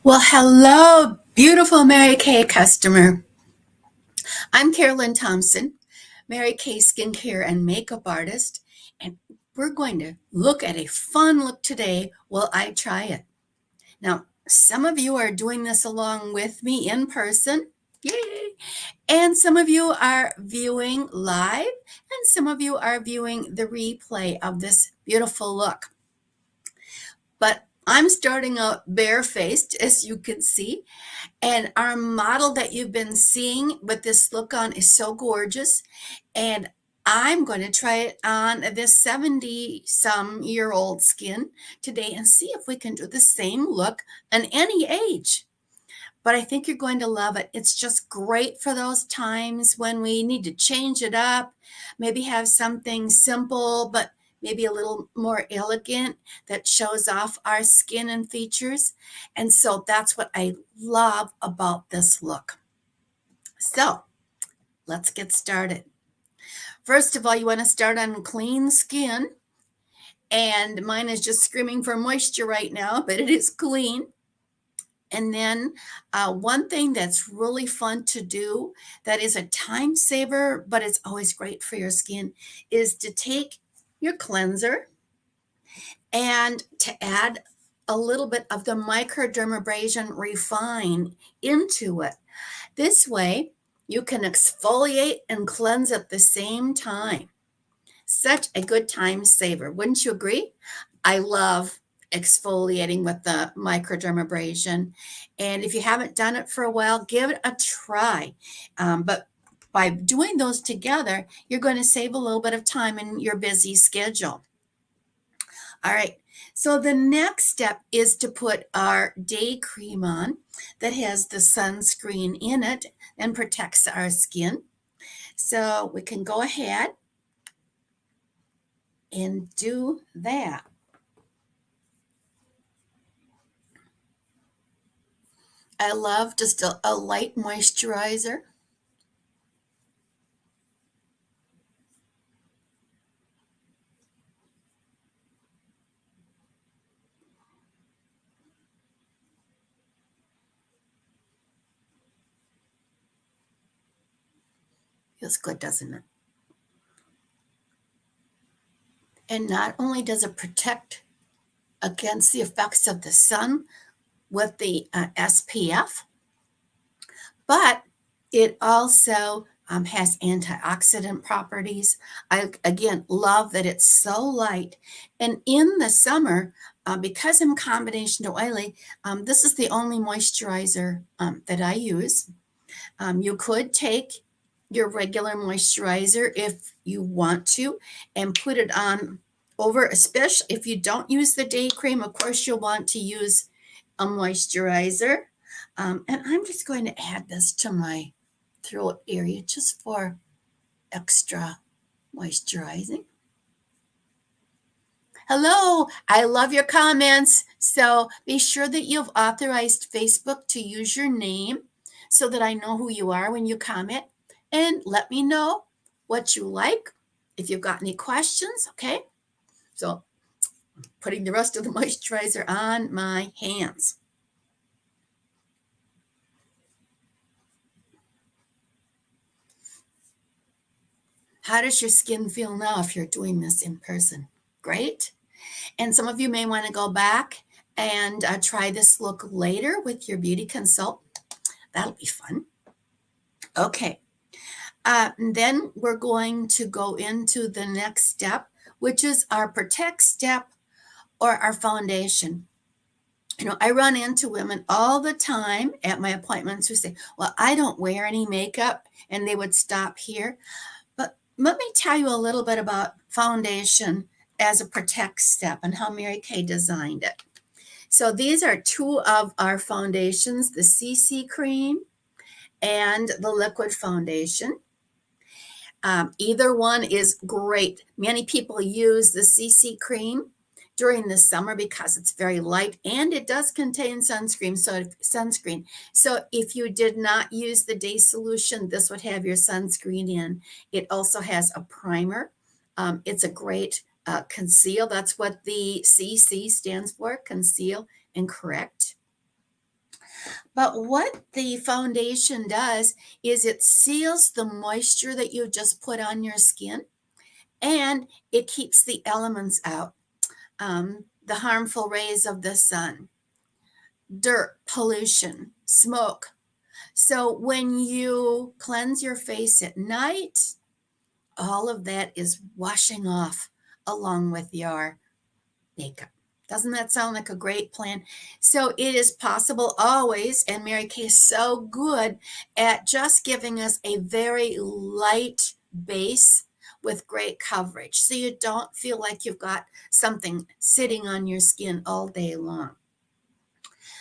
Well, hello, beautiful Mary Kay customer. I'm Carolyn Thompson, Mary Kay skincare and makeup artist, and we're going to look at a fun look today while I try it. Now, some of you are doing this along with me in person. Yay! And some of you are viewing live, and some of you are viewing the replay of this beautiful look. But I'm starting out barefaced, as you can see. And our model that you've been seeing with this look on is so gorgeous. And I'm going to try it on this 70-some-year-old skin today and see if we can do the same look on any age. But I think you're going to love it. It's just great for those times when we need to change it up, maybe have something simple, but maybe a little more elegant that shows off our skin and features. And so that's what I love about this look. So let's get started. First of all, you want to start on clean skin. And mine is just screaming for moisture right now, but it is clean. And then one thing that's really fun to do that is a time saver, but it's always great for your skin, is to take your cleanser and to add a little bit of the microdermabrasion refine into it. This way, you can exfoliate and cleanse at the same time. Such a good time saver, wouldn't you agree? I love exfoliating with the microdermabrasion. And if you haven't done it for a while, give it a try. But by doing those together, you're going to save a little bit of time in your busy schedule. All right, so the next step is to put our day cream on that has the sunscreen in it and protects our skin. So we can go ahead and do that. I love just a light moisturizer. Feels good, doesn't it? And not only does it protect against the effects of the sun with the SPF, but it also has antioxidant properties. I, again, love that it's so light. And in the summer, because I'm combination to oily, this is the only moisturizer that I use. You could take your regular moisturizer if you want to and put it on over, especially if you don't use the day cream. Of course, you'll want to use a moisturizer. And I'm just going to add this to my throat area just for extra moisturizing. Hello, I love your comments. So be sure that you've authorized Facebook to use your name so that I know who you are when you comment. And let me know what you like, if you've got any questions, okay? So putting the rest of the moisturizer on my hands. How does your skin feel now if you're doing this in person? Great. And some of you may want to go back and try this look later with your beauty consultant. That'll be fun. Okay. Then we're going to go into the next step, which is our protect step or our foundation. You know, I run into women all the time at my appointments who say, well, I don't wear any makeup, and they would stop here. But let me tell you a little bit about foundation as a protect step and how Mary Kay designed it. So these are two of our foundations, the CC cream and the liquid foundation. Either one is great. Many people use the CC cream during the summer because it's very light and it does contain sunscreen. So if you did not use the day solution, this would have your sunscreen in. It also has a primer. It's a great conceal. That's what the CC stands for, conceal and correct. But what the foundation does is it seals the moisture that you just put on your skin, and it keeps the elements out, the harmful rays of the sun, dirt, pollution, smoke. So when you cleanse your face at night, all of that is washing off along with your makeup. Doesn't that sound like a great plan? So it is possible always, and Mary Kay is so good at just giving us a very light base with great coverage, so you don't feel like you've got something sitting on your skin all day long.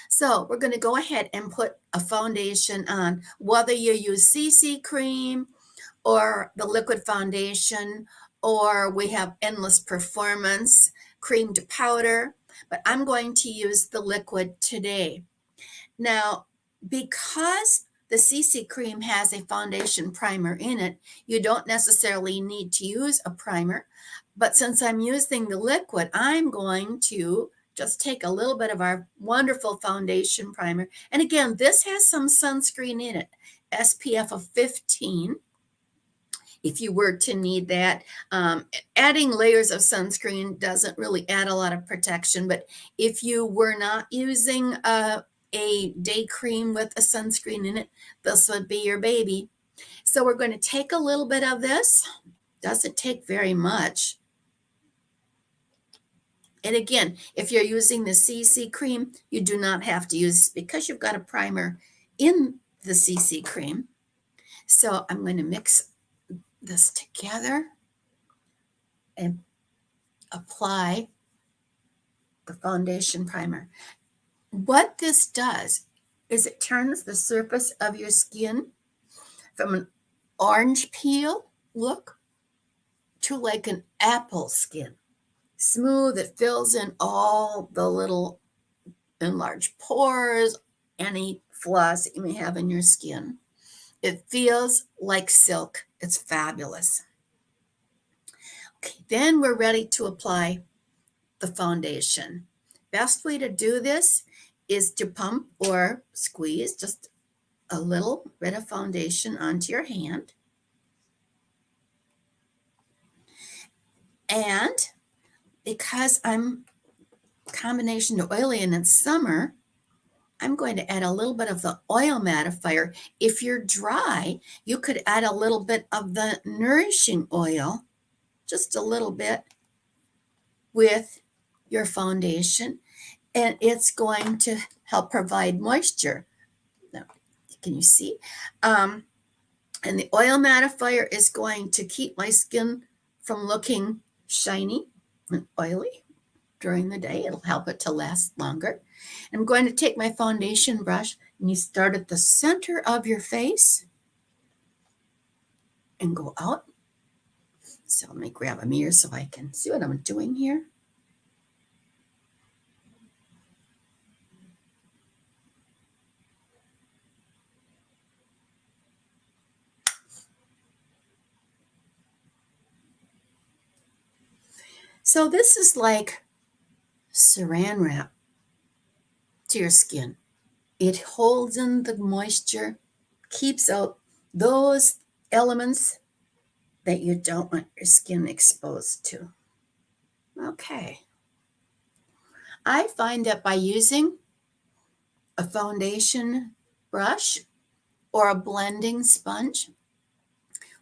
So we're going to go ahead and put a foundation on, whether you use CC cream or the liquid foundation, or we have Endless Performance cream to powder, but I'm going to use the liquid today. Now, because the CC cream has a foundation primer in it, you don't necessarily need to use a primer, but since I'm using the liquid, I'm going to just take a little bit of our wonderful foundation primer. And again, this has some sunscreen in it, SPF of 15. If you were to need that, adding layers of sunscreen doesn't really add a lot of protection, but if you were not using a day cream with a sunscreen in it, this would be your baby. So we're going to take a little bit of this. Doesn't take very much. And again, if you're using the CC cream, you do not have to use, because you've got a primer in the CC cream. So I'm going to mix this together and apply the foundation primer. What this does is it turns the surface of your skin from an orange peel look to like an apple skin. Smooth, it fills in all the little enlarged pores, any flaws that you may have in your skin. It feels like silk. It's fabulous. Okay, then we're ready to apply the foundation. Best way to do this is to pump or squeeze just a little bit of foundation onto your hand. And because I'm combination to oily and it's summer, I'm going to add a little bit of the oil mattifier. If you're dry, you could add a little bit of the nourishing oil, just a little bit, with your foundation, and it's going to help provide moisture. Now, can you see? And the oil mattifier is going to keep my skin from looking shiny and oily during the day. It'll help it to last longer. I'm going to take my foundation brush, and you start at the center of your face and go out. So let me grab a mirror so I can see what I'm doing here. So this is like saran wrap to your skin. It holds in the moisture, keeps out those elements that you don't want your skin exposed to. Okay. I find that by using a foundation brush or a blending sponge,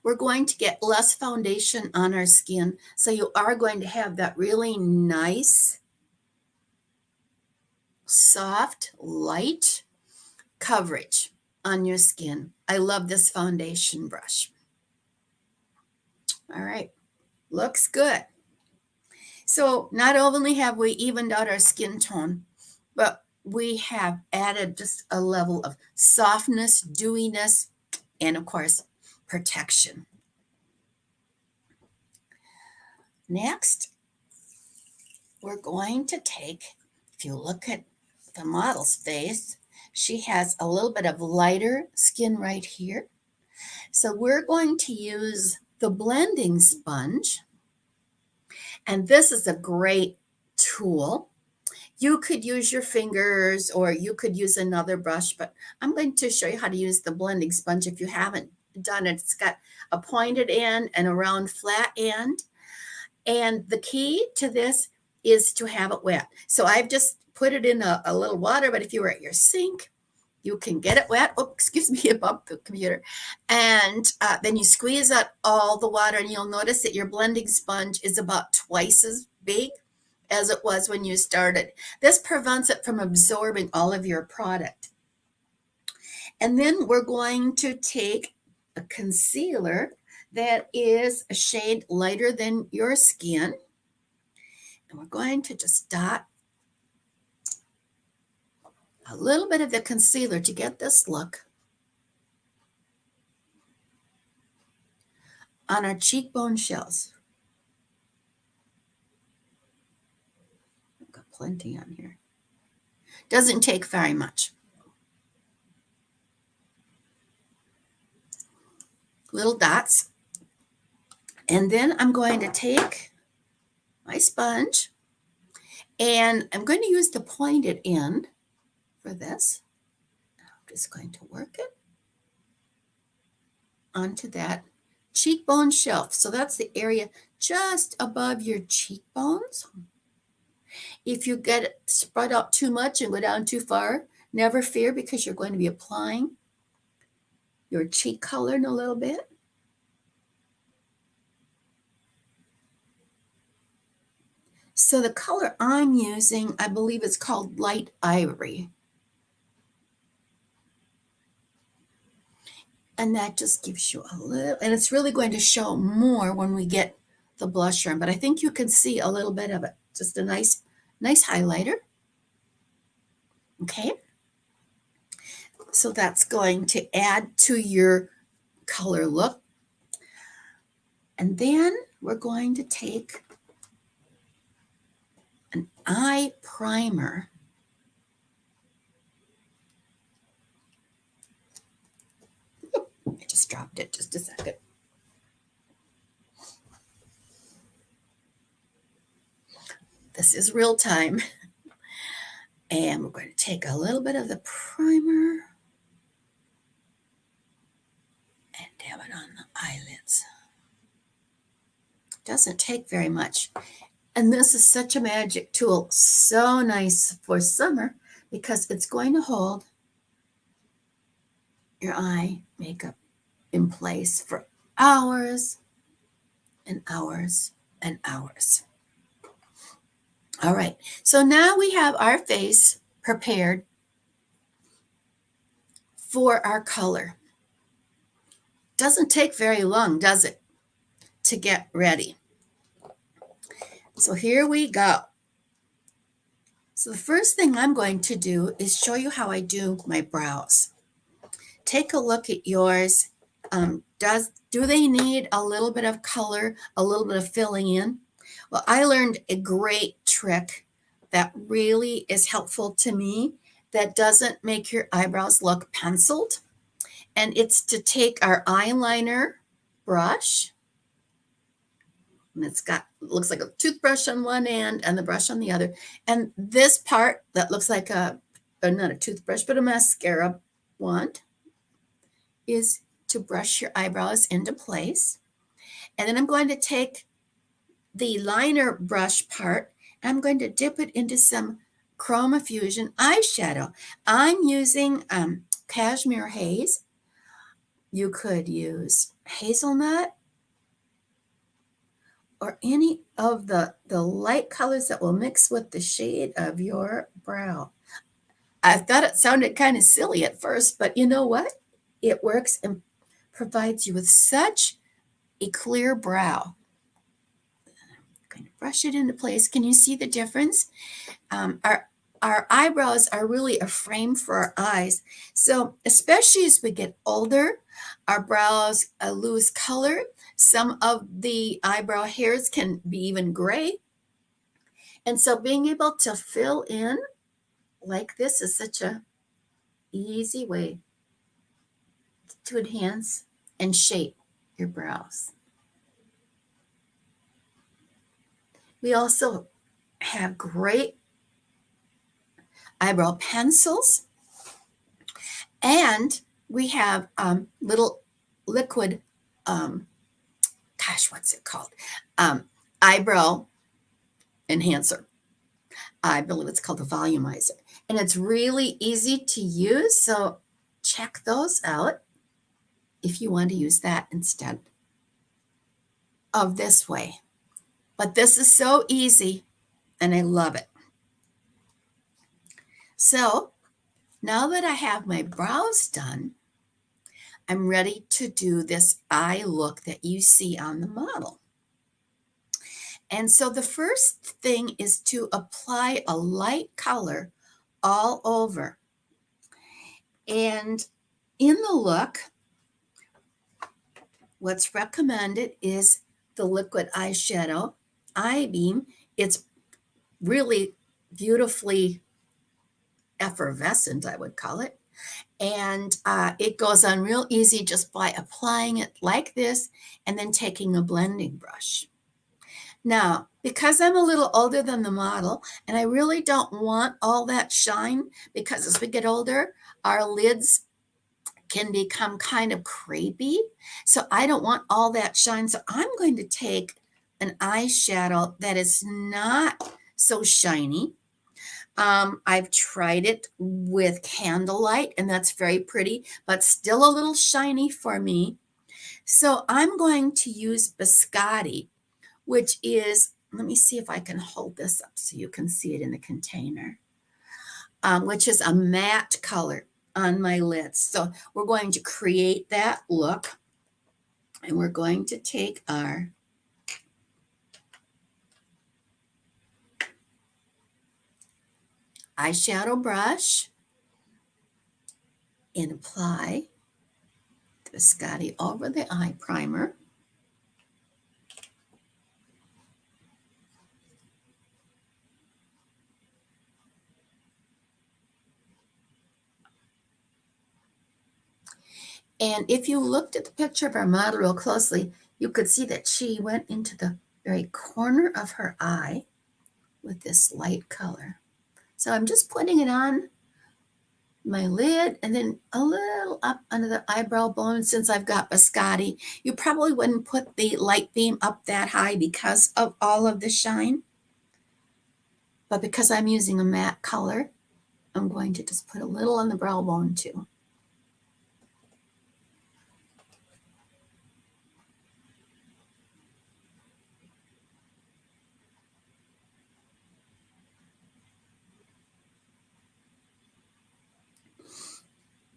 we're going to get less foundation on our skin. So you are going to have that really nice, soft, light coverage on your skin. I love this foundation brush. All right, looks good. So not only have we evened out our skin tone, but we have added just a level of softness, dewiness, and of course, protection. Next, we're going to take, if you look at the model's face, she has a little bit of lighter skin right here. So we're going to use the blending sponge. And this is a great tool You could use your fingers or you could use another brush, but I'm going to show you how to use the blending sponge if you haven't done it. It's got a pointed end and a round flat end. And the key to this is to have it wet. So I've just put it in a little water, but if you were at your sink, you can get it wet. Oh, excuse me, above the computer. And then you squeeze out all the water, and you'll notice that your blending sponge is about twice as big as it was when you started. This prevents it from absorbing all of your product. And then we're going to take a concealer that is a shade lighter than your skin. And we're going to just dot a little bit of the concealer to get this look on our cheekbone shells. I've got plenty on here. Doesn't take very much. Little dots. And then I'm going to take my sponge and I'm going to use the pointed end for this. I'm just going to work it onto that cheekbone shelf. So that's the area just above your cheekbones. If you get it spread out too much and go down too far, never fear, because you're going to be applying your cheek color in a little bit. So the color I'm using, I believe it's called Light Ivory. And that just gives you a little, and it's really going to show more when we get the blusher in, but I think you can see a little bit of it. Just a nice highlighter. Okay. So that's going to add to your color look. And then we're going to take an eye primer. I just dropped it, just a second. This is real time. And we're going to take a little bit of the primer and dab it on the eyelids. Doesn't take very much. And this is such a magic tool. So nice for summer because it's going to hold your eye makeup in place for hours and hours and hours. All right, so now we have our face prepared for our color. Doesn't take very long, does it, to get ready? So here we go. So the first thing I'm going to do is show you how I do my brows. Take a look at yours. Do they need a little bit of color, a little bit of filling in? Well, I learned a great trick that really is helpful to me that doesn't make your eyebrows look penciled. And it's to take our eyeliner brush, and looks like a toothbrush on one end and the brush on the other. And this part that looks like not a toothbrush, but a mascara wand is to brush your eyebrows into place. And then I'm going to take the liner brush part, and I'm going to dip it into some Chroma Fusion eyeshadow. I'm using Cashmere Haze. You could use hazelnut or any of the light colors that will mix with the shade of your brow. I thought it sounded kind of silly at first, but you know what? It works and provides you with such a clear brow. I'm going to brush it into place. Can you see the difference? Our eyebrows are really a frame for our eyes. So especially as we get older, our brows lose color. Some of the eyebrow hairs can be even gray. And so being able to fill in like this is such a easy way to enhance and shape your brows. We also have great eyebrow pencils, and we have little liquid, what's it called? Eyebrow enhancer. I believe it's called a volumizer. And it's really easy to use, so check those out if you want to use that instead of this way. But this is so easy, and I love it. So now that I have my brows done, I'm ready to do this eye look that you see on the model. And so the first thing is to apply a light color all over. And in the look, what's recommended is the liquid eyeshadow eye beam. It's really beautifully effervescent, I would call it. And it goes on real easy just by applying it like this and then taking a blending brush. Now, because I'm a little older than the model, and I really don't want all that shine, because as we get older, our lids can become kind of crepey. So I don't want all that shine. So I'm going to take an eyeshadow that is not so shiny. I've tried it with candlelight, and that's very pretty, but still a little shiny for me. So I'm going to use Biscotti, which is, let me see if I can hold this up so you can see it in the container, which is a matte color on my lids. So we're going to create that look, and we're going to take our eyeshadow brush and apply the Biscotti over the eye primer. And if you looked at the picture of our model real closely, you could see that she went into the very corner of her eye with this light color. So I'm just putting it on my lid and then a little up under the eyebrow bone. Since I've got Biscotti, you probably wouldn't put the light beam up that high because of all of the shine. But because I'm using a matte color, I'm going to just put a little on the brow bone too.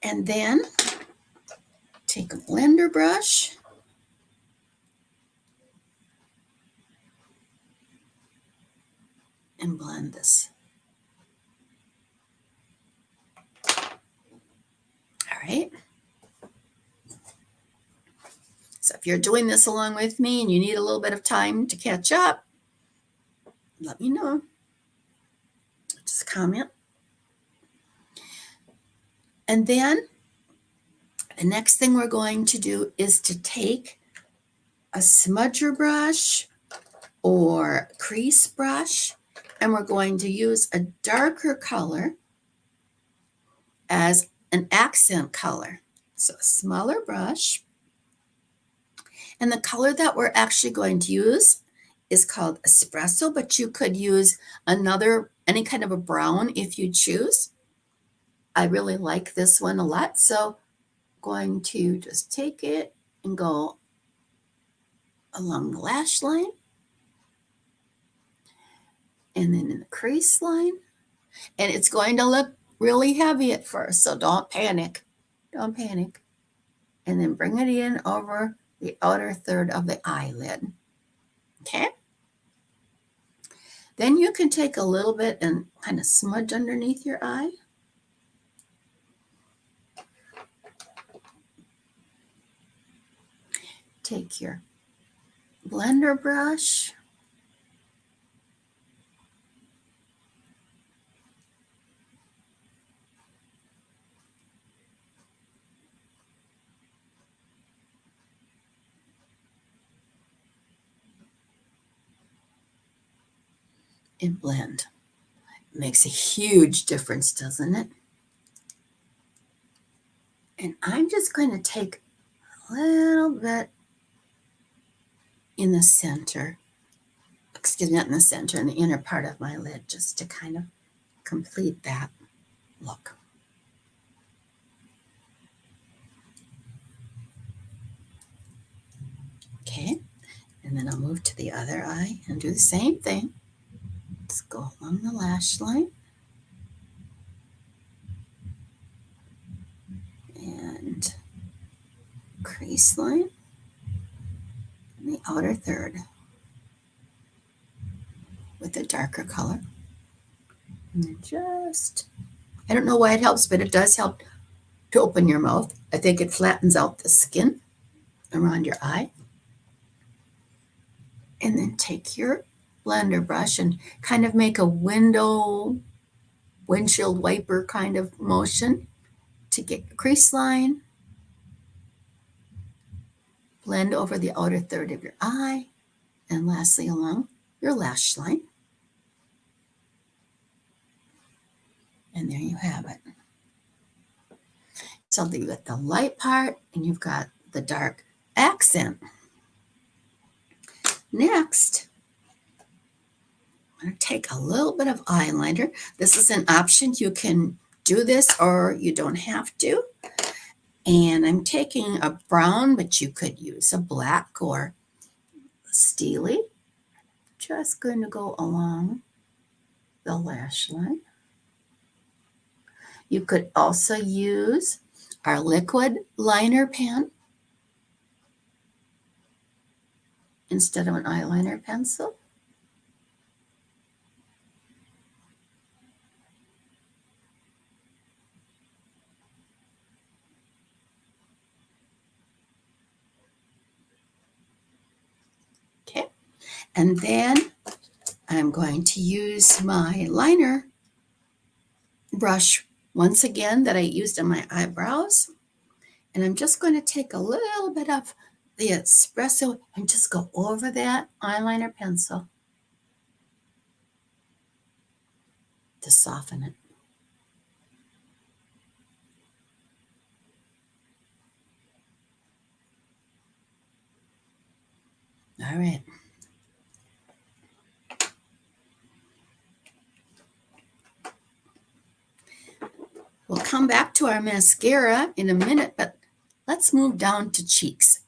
And then take a blender brush and blend this. All right. So if you're doing this along with me and you need a little bit of time to catch up, let me know. Just comment. And then the next thing we're going to do is to take a smudger brush or crease brush, and we're going to use a darker color as an accent color. So a smaller brush. And the color that we're actually going to use is called espresso, but you could use any kind of a brown if you choose. I really like this one a lot, so I'm going to just take it and go along the lash line and then in the crease line. And it's going to look really heavy at first, so don't panic. Don't panic. And then bring it in over the outer third of the eyelid. Okay? Then you can take a little bit and kind of smudge underneath your eye. Take your blender brush and blend. Makes a huge difference, doesn't it? And I'm just going to take a little bit in the center, excuse me, not in the center, in the inner part of my lid, just to kind of complete that look. Okay, and then I'll move to the other eye and do the same thing. Let's go along the lash line. And crease line in the outer third with a darker color. And then just, I don't know why it helps, but it does help to open your mouth. I think it flattens out the skin around your eye. And then take your blender brush and kind of make a windshield wiper kind of motion to get your crease line. Blend over the outer third of your eye. And lastly, along your lash line. And there you have it. So you've got the light part and you've got the dark accent. Next, I'm going to take a little bit of eyeliner. This is an option. You can do this or you don't have to. And I'm taking a brown, but you could use a black or a steely. Just going to go along the lash line. You could also use our liquid liner pen instead of an eyeliner pencil. Okay, and then I'm going to use my liner brush once again that I used on my eyebrows. And I'm just going to take a little bit of the espresso and just go over that eyeliner pencil to soften it. All right. We'll come back to our mascara in a minute, but let's move down to cheeks.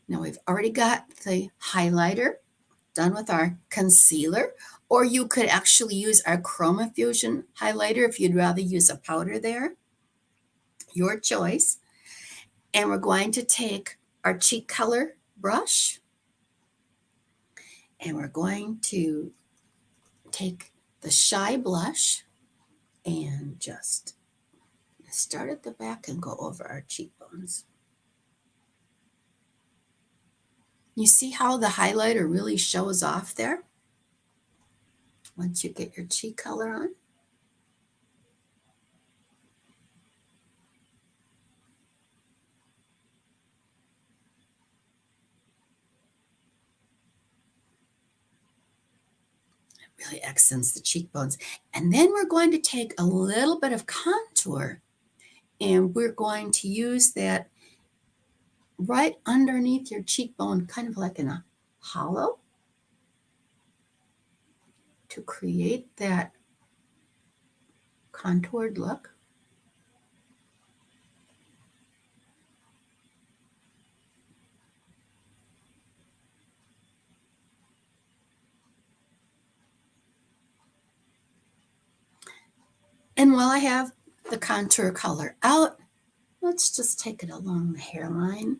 Now we've already got the highlighter done with our concealer, or you could actually use our Chroma Fusion highlighter if you'd rather use a powder there. Your choice. And we're going to take our cheek color brush and we're going to take the Shy blush and just start at the back and go over our cheekbones. You see how the highlighter really shows off there once you get your cheek color on? It really accents the cheekbones. And then we're going to take a little bit of contour and we're going to use that right underneath your cheekbone, kind of like in a hollow, to create that contoured look. And while I have the contour color out, let's just take it along the hairline,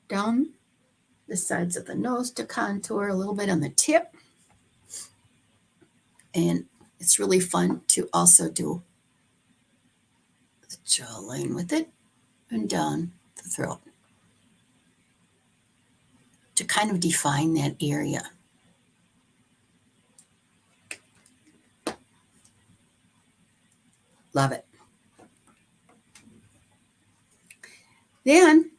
down the sides of the nose to contour a little bit on the tip. And it's really fun to also do the jawline with it and down the throat to kind of define that area. Love it. Then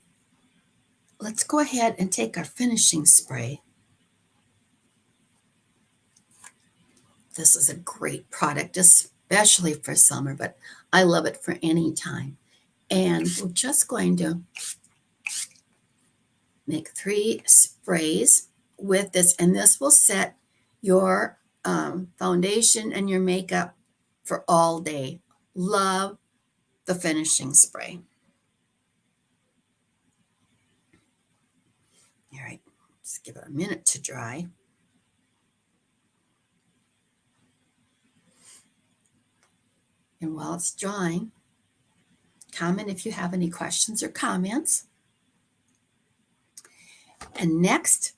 let's go ahead and take our finishing spray. this is a great product, especially for summer, but I love it for any time. And we're just going to make 3 sprays with this, and this will set your foundation and your makeup for all day. Love the finishing spray. All right, just give it a minute to dry. And while it's drying, comment if you have any questions or comments. And next,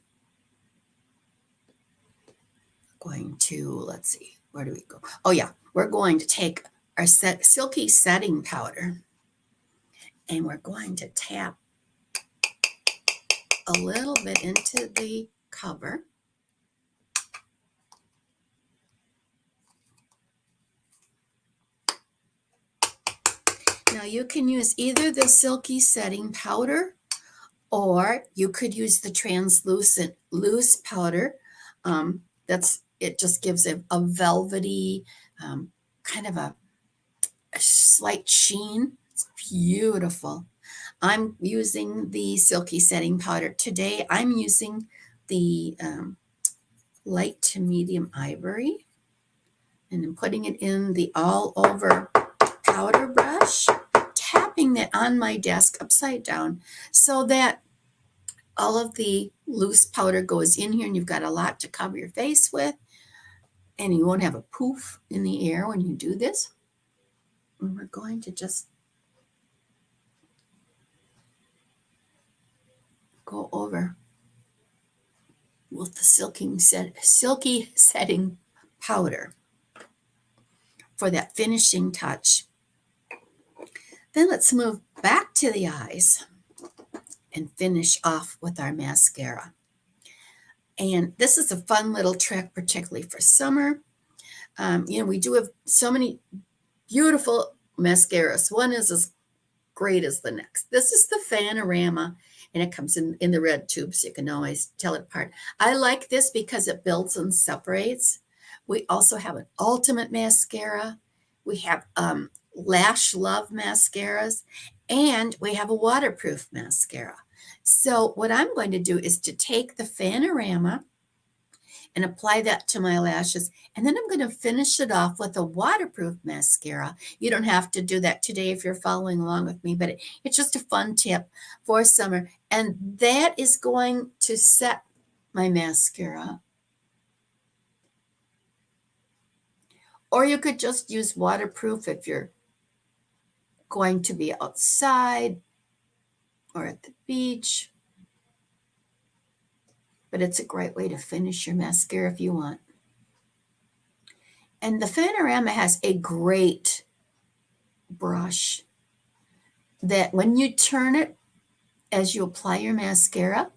going to, let's see, where do we go? Oh yeah, we're going to take our silky setting powder, and we're going to tap a little bit into the cover. Now you can use either the silky setting powder, or you could use the translucent loose powder. It just gives a velvety, kind of a slight sheen. It's beautiful. I'm using the silky setting powder. Today I'm using the light to medium ivory, and I'm putting it in the all over powder brush, tapping that on my desk upside down so that all of the loose powder goes in here, and you've got a lot to cover your face with, and you won't have a poof in the air when you do this. And we're going to just go over with the silky setting powder for that finishing touch. Then let's move back to the eyes and finish off with our mascara. And this is a fun little trick, particularly for summer. We do have so many beautiful mascaras. One is as great as the next. This is the Fanorama, and it comes in the red tube, so you can always tell it apart. I like this because it builds and separates. We also have an Ultimate mascara. We have Lash Love mascaras, and we have a waterproof mascara. So what I'm going to do is to take the Fanorama and apply that to my lashes. And then I'm going to finish it off with a waterproof mascara. You don't have to do that today if you're following along with me, but it's just a fun tip for summer. And that is going to set my mascara. Or you could just use waterproof if you're going to be outside or at the beach. But it's a great way to finish your mascara if you want. And the Fanorama has a great brush that when you turn it as you apply your mascara,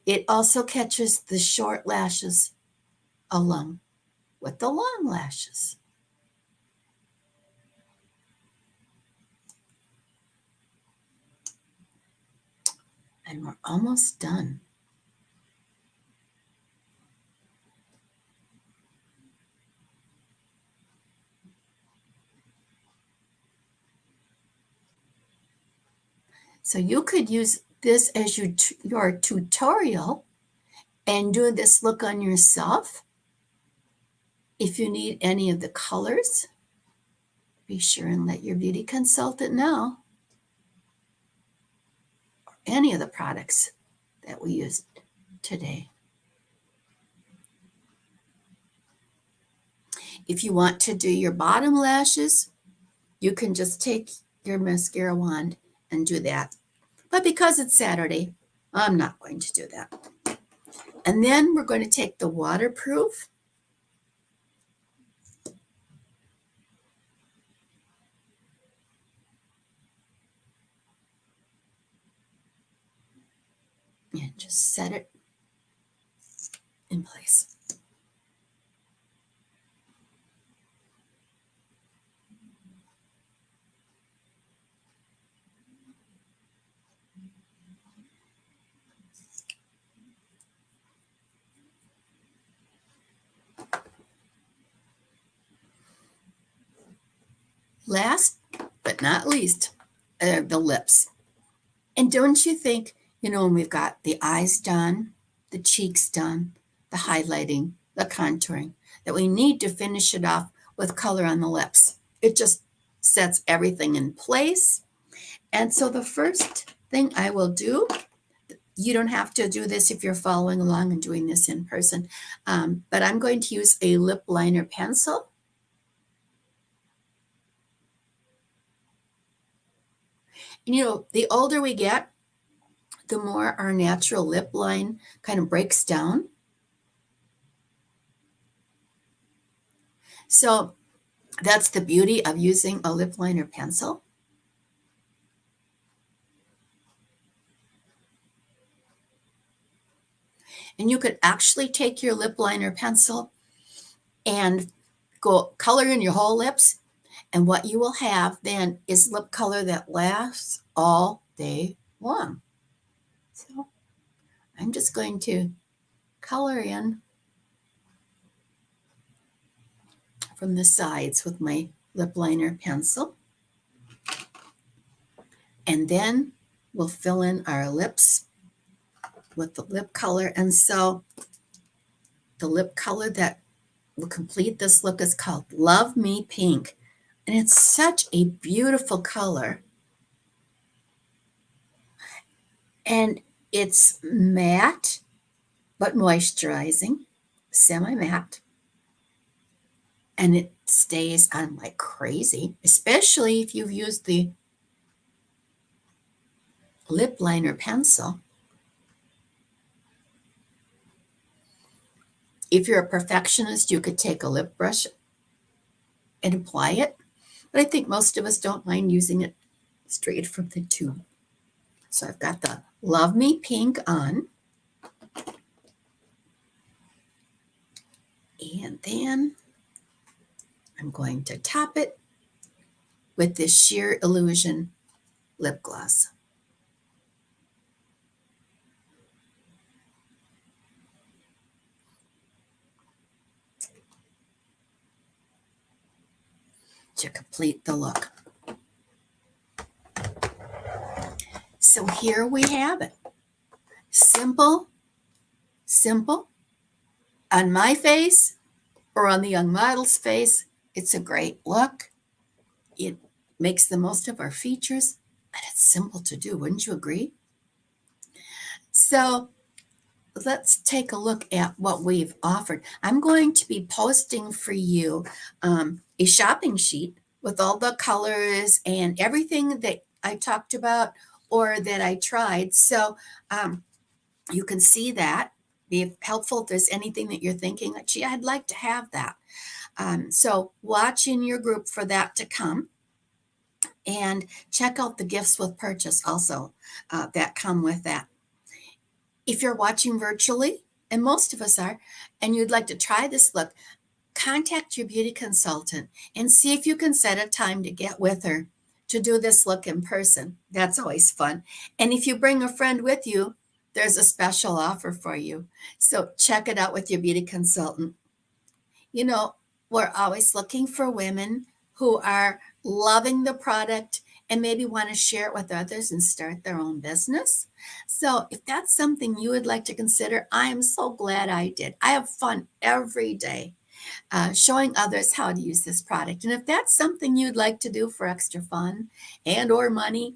it also catches the short lashes along with the long lashes. And we're almost done. So you could use this as your tutorial and do this look on yourself. If you need any of the colors, be sure and let your beauty consultant know. Or any of the products that we used today. If you want to do your bottom lashes, you can just take your mascara wand and do that. But because it's Saturday, I'm not going to do that. And then we're going to take the waterproof and just set it in place. Last but not least, the lips. And don't you think, when we've got the eyes done, the cheeks done, the highlighting, the contouring, that we need to finish it off with color on the lips? It just sets everything in place. And so the first thing I will do, you don't have to do this if you're following along and doing this in person, but I'm going to use a lip liner pencil. And the older we get, the more our natural lip line kind of breaks down. So that's the beauty of using a lip liner pencil. And you could actually take your lip liner pencil and go color in your whole lips. And what you will have then is lip color that lasts all day long. So I'm just going to color in from the sides with my lip liner pencil. And then we'll fill in our lips with the lip color. And so the lip color that will complete this look is called Love Me Pink. And it's such a beautiful color. And it's matte, but moisturizing, semi-matte. And it stays on like crazy, especially if you've used the lip liner pencil. If you're a perfectionist, you could take a lip brush and apply it. But I think most of us don't mind using it straight from the tube. So I've got the Love Me Pink on. And then I'm going to top it with this Sheer Illusion lip gloss. To complete the look. So here we have it. Simple, simple. On my face or on the young model's face, it's a great look. It makes the most of our features, and it's simple to do. Wouldn't you agree? So let's take a look at what we've offered. I'm going to be posting for you a shopping sheet with all the colors and everything that I talked about or that I tried. So you can see that, be helpful if there's anything that you're thinking, like, gee, I'd like to have that. So watch in your group for that to come. And check out the gifts with purchase also that come with that. If you're watching virtually, and most of us are, and you'd like to try this look, contact your beauty consultant and see if you can set a time to get with her to do this look in person. That's always fun. And if you bring a friend with you, there's a special offer for you. So check it out with your beauty consultant. We're always looking for women who are loving the product and maybe want to share it with others and start their own business. So if that's something you would like to consider, I am so glad I did. I have fun every day showing others how to use this product. And if that's something you'd like to do for extra fun and or money,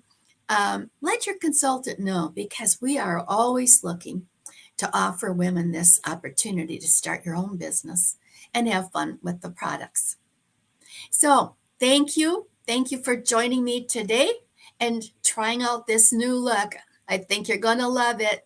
let your consultant know, because we are always looking to offer women this opportunity to start your own business and have fun with the products. So thank you. Thank you for joining me today and trying out this new look. I think you're going to love it.